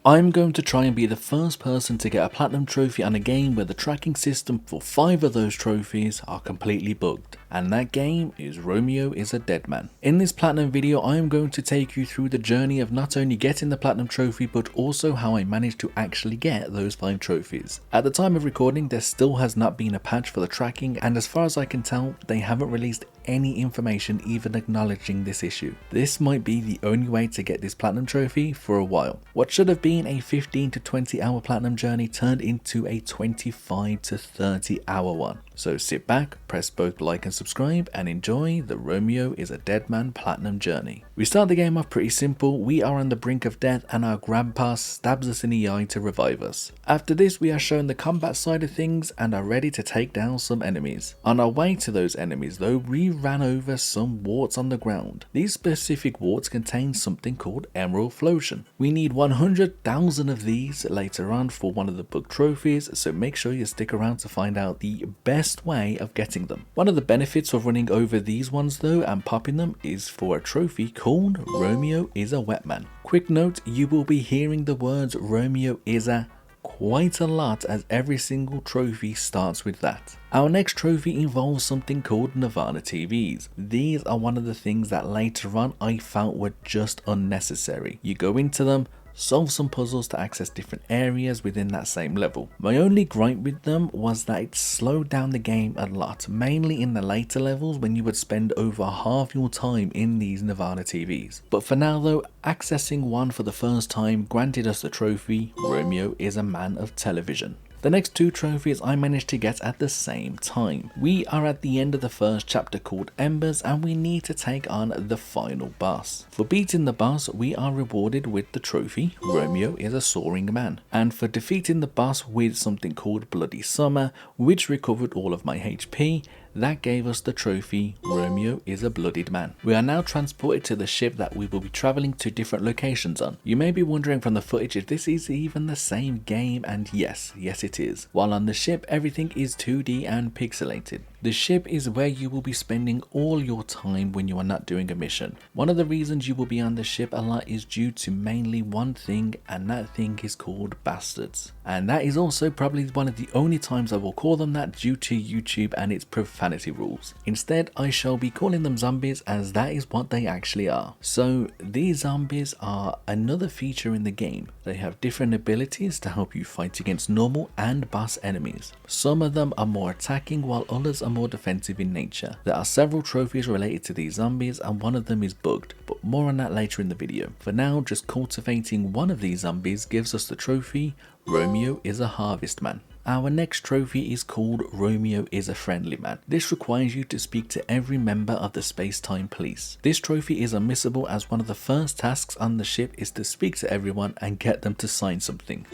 I'm going to try and be the first person to get a platinum trophy on a game where the tracking system for 5 of those trophies are completely bugged. And that game is Romeo is a Dead Man. In this platinum video, I am going to take you through the journey of not only getting the platinum trophy, but also how I managed to actually get those 5 trophies. At the time of recording, there still has not been a patch for the tracking, and as far as I can tell, they haven't released any information even acknowledging this issue. This might be the only way to get this platinum trophy for a while. What should have been a 15 to 20 hour platinum journey turned into a 25 to 30 hour one. So sit back, press both like and subscribe, and enjoy the Romeo is a Dead Man platinum journey. We start the game off pretty simple. We are on the brink of death and our grandpa stabs us in the eye to revive us. After this, we are shown the combat side of things and are ready to take down some enemies. On our way to those enemies though, we ran over some warts on the ground. These specific warts contain something called emerald flosion. We need 100,000 of these later on for one of the bug trophies, so make sure you stick around to find out the best way of getting them. One of the benefits of running over these ones though and popping them is for a trophy called Romeo is a Wet Man. Quick note, you will be hearing the words Romeo is a quite a lot, as every single trophy starts with that. Our next trophy involves something called Nirvana TVs. These are one of the things that later on I felt were just unnecessary. You go into them, solve some puzzles to access different areas within that same level. My only gripe with them was that it slowed down the game a lot, mainly in the later levels when you would spend over half your time in these Nirvana TVs. But for now though, accessing one for the first time granted us the trophy, Romeo is a Man of Television. The next 2 trophies I managed to get at the same time. We are at the end of the first chapter called Embers and we need to take on the final boss. For beating the boss, we are rewarded with the trophy, Romeo is a Soaring Man. And for defeating the boss with something called Bloody Summer, which recovered all of my HP, that gave us the trophy, Romeo is a Bloodied Man. We are now transported to the ship that we will be travelling to different locations on. You may be wondering from the footage if this is even the same game, and yes it is. While on the ship, everything is 2D and pixelated. The ship is where you will be spending all your time when you are not doing a mission. One of the reasons you will be on the ship a lot is due to mainly one thing, and that thing is called bastards. And that is also probably one of the only times I will call them that due to YouTube and its profanity rules. Instead, I shall be calling them zombies, as that is what they actually are. So these zombies are another feature in the game. They have different abilities to help you fight against normal and boss enemies. Some of them are more attacking while others are more defensive in nature. There are several trophies related to these zombies and one of them is bugged, but more on that later in the video. For now, just cultivating one of these zombies gives us the trophy, Romeo is a Harvest Man. Our next trophy is called Romeo is a Friendly Man. This requires you to speak to every member of the Space-Time Police. This trophy is unmissable as one of the first tasks on the ship is to speak to everyone and get them to sign something.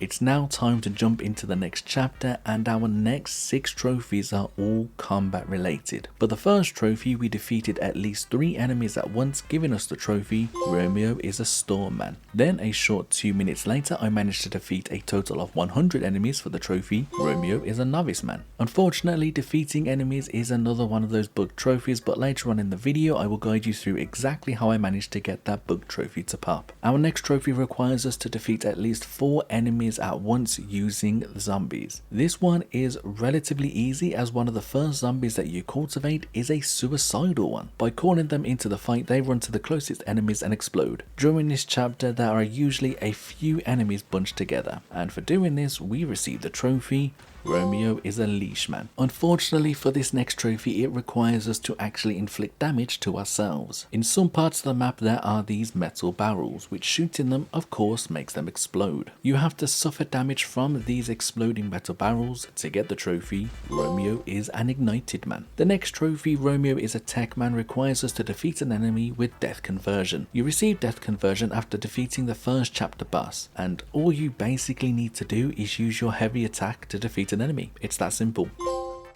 It's now time to jump into the next chapter, and our next 6 trophies are all combat related. But the first trophy, we defeated at least 3 enemies at once, giving us the trophy, Romeo is a Storm Man. Then a short 2 minutes later, I managed to defeat a total of 100 enemies for the trophy, Romeo is a Novice Man. Unfortunately, defeating enemies is another one of those bug trophies, but later on in the video I will guide you through exactly how I managed to get that bug trophy to pop. Our next trophy requires us to defeat at least 4 enemies at once using zombies. This one is relatively easy, as one of the first zombies that you cultivate is a suicidal one. By calling them into the fight, they run to the closest enemies and explode. During this chapter there are usually a few enemies bunched together, and for doing this we receive the trophy, Romeo is a Leash Man. Unfortunately for this next trophy, it requires us to actually inflict damage to ourselves. In some parts of the map there are these metal barrels, which shooting them of course makes them explode. You have to suffer damage from these exploding metal barrels to get the trophy, Romeo is an Ignited Man. The next trophy, Romeo is a Tech Man, requires us to defeat an enemy with Death Conversion. You receive Death Conversion after defeating the first chapter boss, and all you basically need to do is use your heavy attack to defeat an enemy. It's that simple.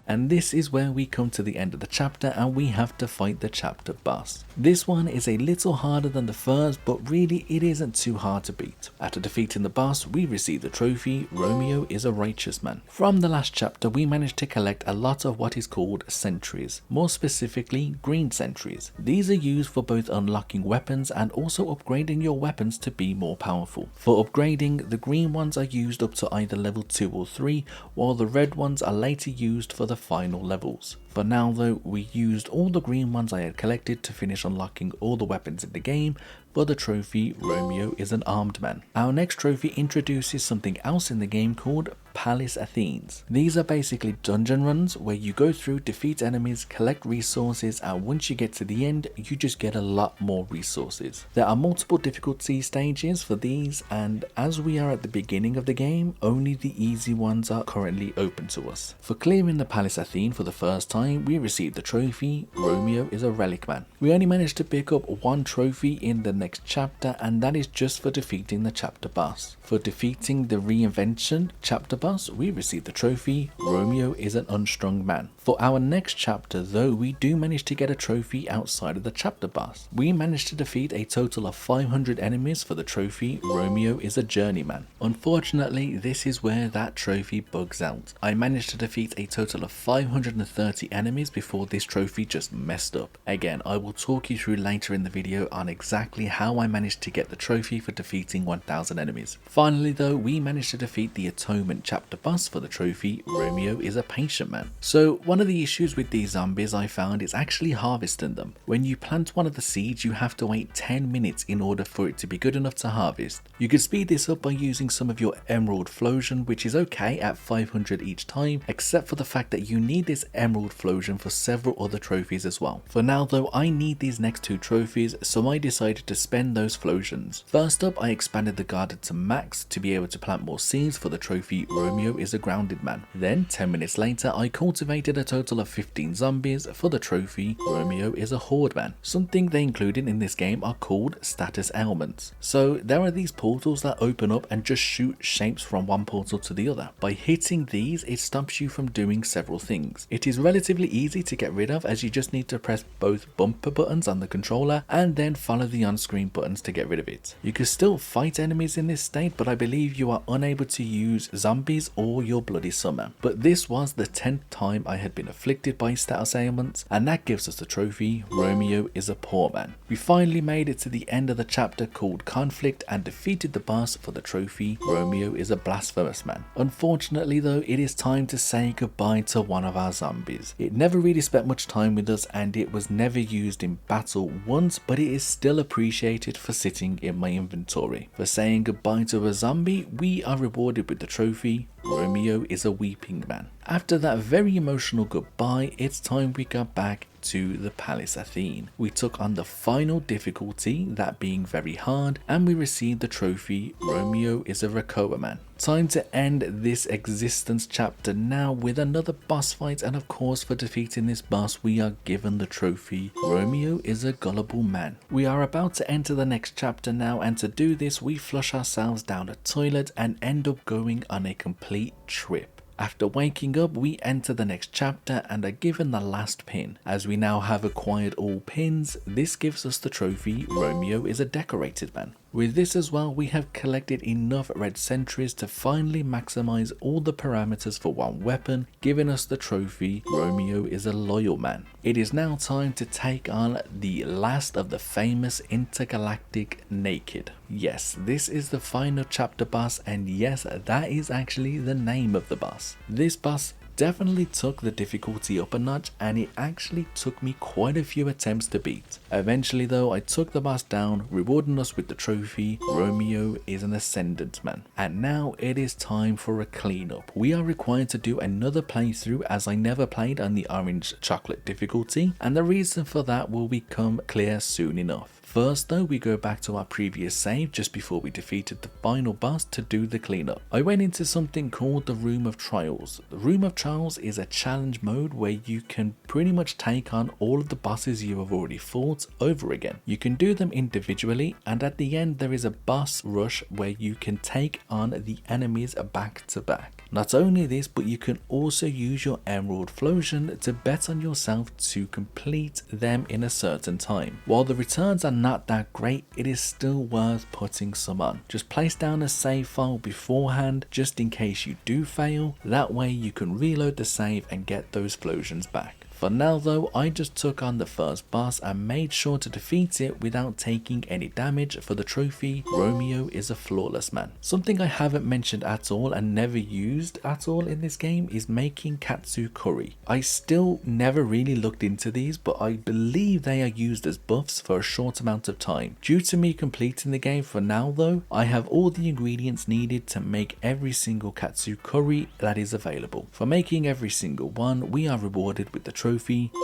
And this is where we come to the end of the chapter and we have to fight the chapter boss. This one is a little harder than the first, but really it isn't too hard to beat. After defeating the boss, we receive the trophy, Romeo is a righteous man. From the last chapter, we managed to collect a lot of what is called sentries, more specifically green sentries. These are used for both unlocking weapons and also upgrading your weapons to be more powerful. For upgrading, the green ones are used up to either level 2 or 3, while the red ones are later used for the final levels. For now though, we used all the green ones I had collected to finish unlocking all the weapons in the game. For the trophy, Romeo is an armed man. Our next trophy introduces something else in the game called Palace Athenes. These are basically dungeon runs where you go through, defeat enemies, collect resources, and once you get to the end, you just get a lot more resources. There are multiple difficulty stages for these, and as we are at the beginning of the game, only the easy ones are currently open to us. For clearing the Palace Athene for the first time, we received the trophy, Romeo is a relic man. We only managed to pick up one trophy in the next chapter, and that is just for defeating the chapter boss. For defeating the reinvention chapter boss, we received the trophy, Romeo is an unstrung man. For our next chapter though, we do manage to get a trophy outside of the chapter boss. We managed to defeat a total of 500 enemies for the trophy, Romeo is a journeyman. Unfortunately, this is where that trophy bugs out. I managed to defeat a total of 530 enemies before this trophy just messed up. Again, I will talk you through later in the video on exactly how I managed to get the trophy for defeating 1000 enemies. Finally though, we managed to defeat the Atonement chapter boss for the trophy, Romeo is a patient man. So one of the issues with these zombies I found is actually harvesting them. When you plant one of the seeds, you have to wait 10 minutes in order for it to be good enough to harvest. You could speed this up by using some of your emerald flosion, which is okay at 500 each time, except for the fact that you need this emerald flosion for several other trophies as well. For now though, I need these next two trophies, so I decided to spend those flosions. First up, I expanded the garden to max to be able to plant more seeds for the trophy, Romeo is a grounded man. Then 10 minutes later, I cultivated a total of 15 zombies for the trophy, Romeo is a horde man. Something they included in this game are called status ailments. So there are these portals that open up and just shoot shapes from one portal to the other. By hitting these, it stops you from doing several things. It is relatively easy to get rid of, as you just need to press both bumper buttons on the controller and then follow the on-screen buttons to get rid of it. You can still fight enemies in this state, but I believe you are unable to use zombies or your bloody summer. But this was the 10th time I had been afflicted by status ailments, and that gives us the trophy, Romeo is a poor man. We finally made it to the end of the chapter called Conflict and defeated the boss for the trophy, Romeo is a blasphemous man. Unfortunately though, it is time to say goodbye to one of our zombies. It never really spent much time with us and it was never used in battle once, but it is still appreciated for sitting in my inventory. For saying goodbye to a zombie, we are rewarded with the trophy, Romeo is a weeping man. After that very emotional goodbye, it's time we got back to the Palace Athene. We took on the final difficulty, that being very hard, and we received the trophy, Romeo is a Recoa man. Time to end this existence chapter now with another boss fight, and of course for defeating this boss we are given the trophy, Romeo is a gullible man. We are about to enter the next chapter now, and to do this we flush ourselves down a toilet and end up going on a complete trip. After waking up, we enter the next chapter and are given the last pin. As we now have acquired all pins, this gives us the trophy, Romeo is a decorated man. With this as well, we have collected enough red sentries to finally maximize all the parameters for one weapon, giving us the trophy, Romeo is a loyal man. It is now time to take on the last of the famous intergalactic Naked. Yes, this is the final chapter boss, and yes, that is actually the name of the boss. This boss definitely took the difficulty up a notch, and it actually took me quite a few attempts to beat. Eventually though, I took the boss down, rewarding us with the trophy, Romeo is an ascendant man. And now it is time for a cleanup. We are required to do another playthrough, as I never played on the orange chocolate difficulty, and the reason for that will become clear soon enough. First though, we go back to our previous save just before we defeated the final boss to do the cleanup. I went into something called the Room of Trials. The Room of Trials is a challenge mode where you can pretty much take on all of the bosses you have already fought over again. You can do them individually, and at the end there is a boss rush where you can take on the enemies back to back. Not only this, but you can also use your Emerald Flosion to bet on yourself to complete them in a certain time. While the returns are not that great, it is still worth putting some on. Just place down a save file beforehand just in case you do fail. That way you can reload the save and get those Flosions back. For now though, I just took on the first boss and made sure to defeat it without taking any damage for the trophy, Romeo is a flawless man. Something I haven't mentioned at all and never used at all in this game is making katsu curry. I still never really looked into these, but I believe they are used as buffs for a short amount of time. Due to me completing the game for now though, I have all the ingredients needed to make every single katsu curry that is available. For making every single one, we are rewarded with the trophy,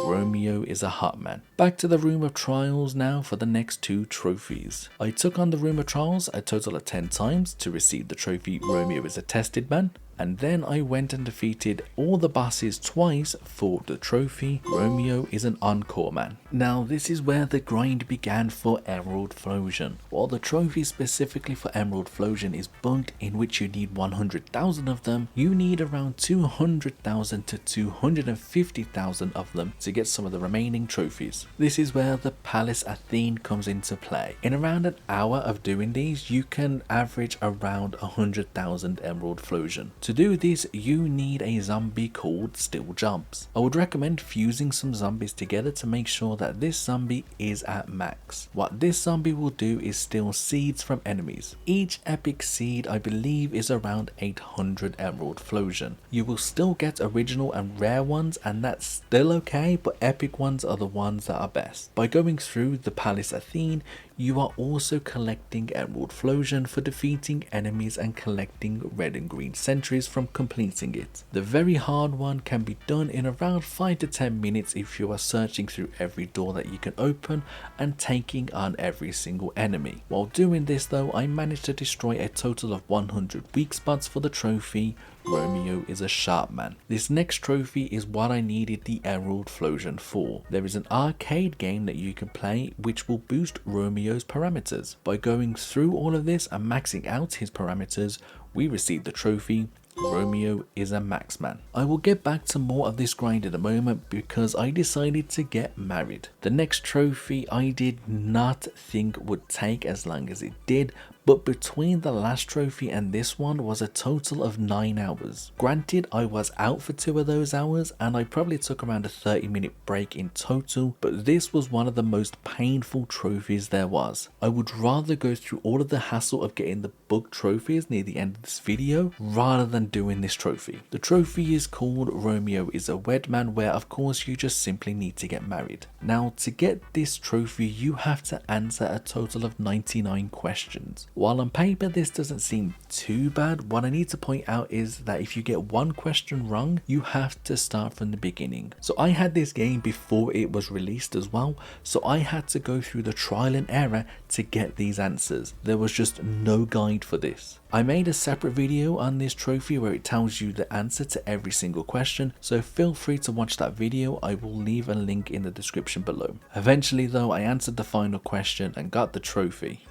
Romeo is a hot man. Back to the Room of Trials now for the next 2 trophies. I took on the Room of Trials a total of 10 times to receive the trophy, Romeo is a tested man. And then I went and defeated all the bosses twice for the trophy, Romeo is an encore man. Now this is where the grind began for Emerald Flosion. While the trophy specifically for Emerald Flosion is bugged, in which you need 100,000 of them, you need around 200,000 to 250,000 of them to get some of the remaining trophies. This is where the Palace Athene comes into play. In around an hour of doing these, you can average around 100,000 Emerald Flosion. To do this, you need a zombie called Still Jobs. I would recommend fusing some zombies together to make sure that this zombie is at max. What this zombie will do is steal seeds from enemies. Each epic seed I believe is around 800 Emerald Flosion. You will still get original and rare ones, and that's still okay, but epic ones are the ones that are best. By going through the Palace Athene, you are also collecting Emerald Flosion for defeating enemies and collecting red and green sentries from completing it. The very hard one can be done in around 5 to 10 minutes if you are searching through every door that you can open and taking on every single enemy. While doing this though, I managed to destroy a total of 100 weak spots for the trophy, Romeo is a sharp man. This next trophy is what I needed the Emerald Flosion for. There is an arcade game that you can play which will boost Romeo's parameters. By going through all of this and maxing out his parameters, we receive the trophy, Romeo is a max man. I will get back to more of this grind in a moment because I decided to get married. The next trophy I did not think would take as long as it did, but between the last trophy and this one was a total of 9 hours. Granted, I was out for 2 of those hours and I probably took around a 30-minute break in total, but this was one of the most painful trophies there was. I would rather go through all of the hassle of getting the bug trophies near the end of this video rather than doing this trophy. The trophy is called Romeo is a wed man, where of course you just simply need to get married. Now to get this trophy you have to answer a total of 99 questions. While on paper this doesn't seem too bad, what I need to point out is that if you get one question wrong, you have to start from the beginning. So I had this game before it was released as well, so I had to go through the trial and error to get these answers. There was just no guide for this. I made a separate video on this trophy where it tells you the answer to every single question, so feel free to watch that video. I will leave a link in the description below. Eventually though, I answered the final question and got the trophy.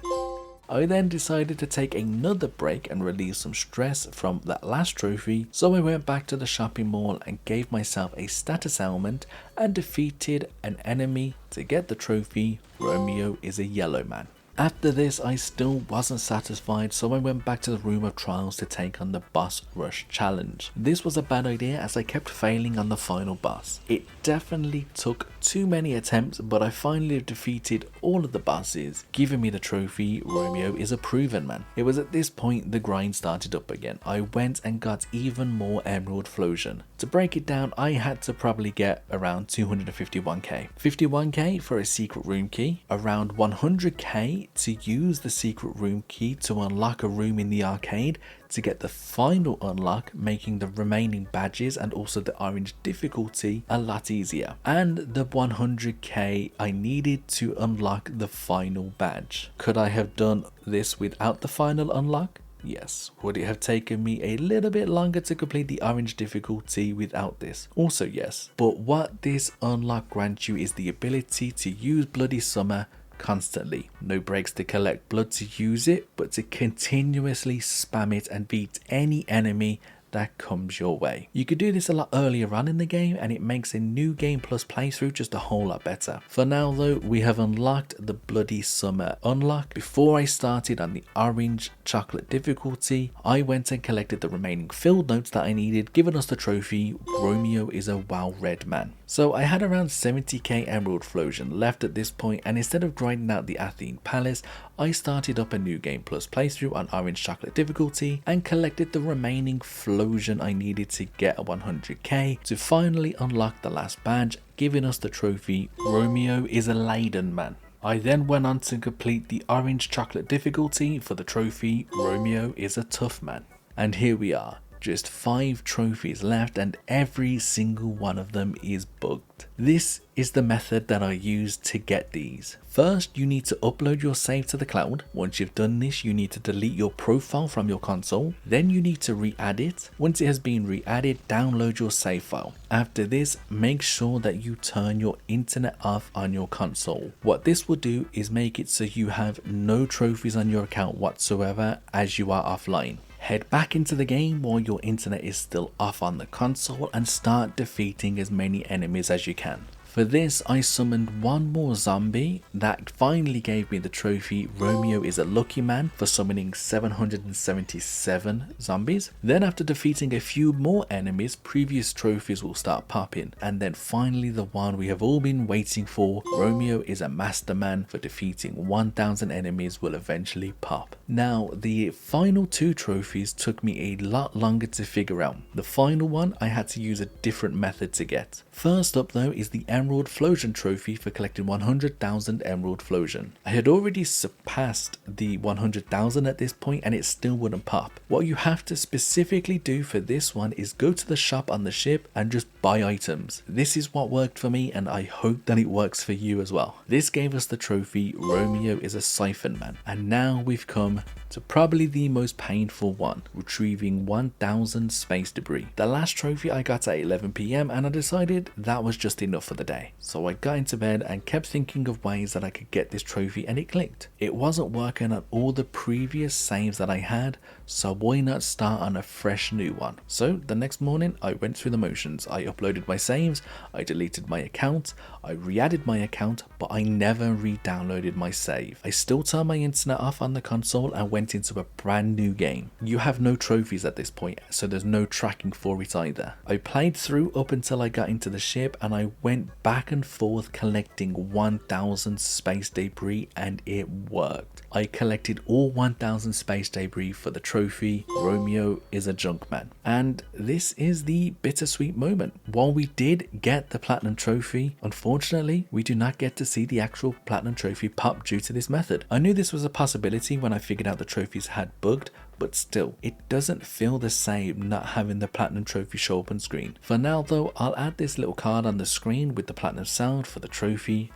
I then decided to take another break and release some stress from that last trophy, so I went back to the shopping mall and gave myself a status ailment and defeated an enemy to get the trophy, Romeo is a yellow man. After this I still wasn't satisfied, so I went back to the Room of Trials to take on the Boss Rush challenge. This was a bad idea as I kept failing on the final boss. It definitely took too many attempts, but I finally defeated all of the bosses, giving me the trophy, Romeo is a proven man. It was at this point the grind started up again. I went and got even more Emerald Flosion. To break it down, I had to probably get around 251k. 51k for a secret room key, around 100k to use the secret room key to unlock a room in the arcade, to get the final unlock, making the remaining badges and also the orange difficulty a lot easier, and the 100k I needed to unlock the final badge. Could I have done this without the final unlock? Yes. Would it have taken me a little bit longer to complete the orange difficulty without this? Also yes. But what this unlock grants you is the ability to use Bloody Summer constantly. No breaks to collect blood to use it, but to continuously spam it and beat any enemy that comes your way. You could do this a lot earlier on in the game, and it makes a new game plus playthrough just a whole lot better. For now though, we have unlocked the Bloody Summer unlock. Before I started on the orange chocolate difficulty, I went and collected the remaining field notes that I needed, giving us the trophy Romeo is a well-read man. So I had around 70k Emerald Flosion left at this point, and instead of grinding out the Athene Palace, I started up a new game plus playthrough on orange chocolate difficulty and collected the remaining Flosion I needed to get a 100k to finally unlock the last badge, giving us the trophy Romeo is a Laden man. I then went on to complete the orange chocolate difficulty for the trophy Romeo is a tough man. And here we are. Just 5 trophies left, and every single one of them is bugged. This is the method that I used to get these. First, you need to upload your save to the cloud. Once you've done this, you need to delete your profile from your console. Then you need to re-add it. Once it has been re-added, download your save file. After this, make sure that you turn your internet off on your console. What this will do is make it so you have no trophies on your account whatsoever as you are offline. Head back into the game while your internet is still off on the console and start defeating as many enemies as you can. For this, I summoned one more zombie that finally gave me the trophy Romeo is a lucky man for summoning 777 zombies. Then after defeating a few more enemies, previous trophies will start popping. And then finally the one we have all been waiting for, Romeo is a masterman for defeating 1000 enemies, will eventually pop. Now the final 2 trophies took me a lot longer to figure out. The final one I had to use a different method to get. First up though is the Emerald Flosion trophy for collecting 100,000 Emerald Flosion. I had already surpassed the 100,000 at this point and it still wouldn't pop. What you have to specifically do for this one is go to the shop on the ship and just buy items. This is what worked for me, and I hope that it works for you as well. This gave us the trophy Romeo is a Siphon Man, and now we've come to probably the most painful one, retrieving 1000 space debris. The last trophy I got at 11 PM and I decided that was just enough for the day. So I got into bed and kept thinking of ways that I could get this trophy, and it clicked. It wasn't working on all the previous saves that I had, so why not start on a fresh new one? So the next morning I went through the motions. I uploaded my saves, I deleted my account, I re-added my account, but I never re-downloaded my save. I still turned my internet off on the console and went into a brand new game. You have no trophies at this point, so there's no tracking for it either. I played through up until I got into the ship and I went back and forth collecting 1000 space debris, and it worked. I collected all 1000 space debris for the trophy Romeo is a junk man. And this is the bittersweet moment. While we did get the platinum trophy, unfortunately we do not get to see the actual platinum trophy pop due to this method. I knew this was a possibility when I figured out the trophies had bugged, but still, it doesn't feel the same not having the platinum trophy show up on screen. For now though, I'll add this little card on the screen with the platinum sound for the trophy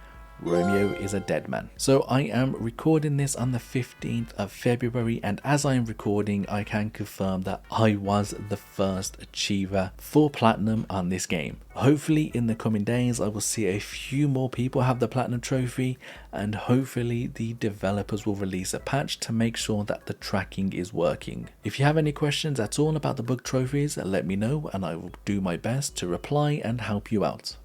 Romeo is a dead man. So I am recording this on the 15th of February, and as I am recording I can confirm that I was the first achiever for platinum on this game. Hopefully in the coming days I will see a few more people have the platinum trophy, and hopefully the developers will release a patch to make sure that the tracking is working. If you have any questions at all about the bug trophies, let me know and I will do my best to reply and help you out.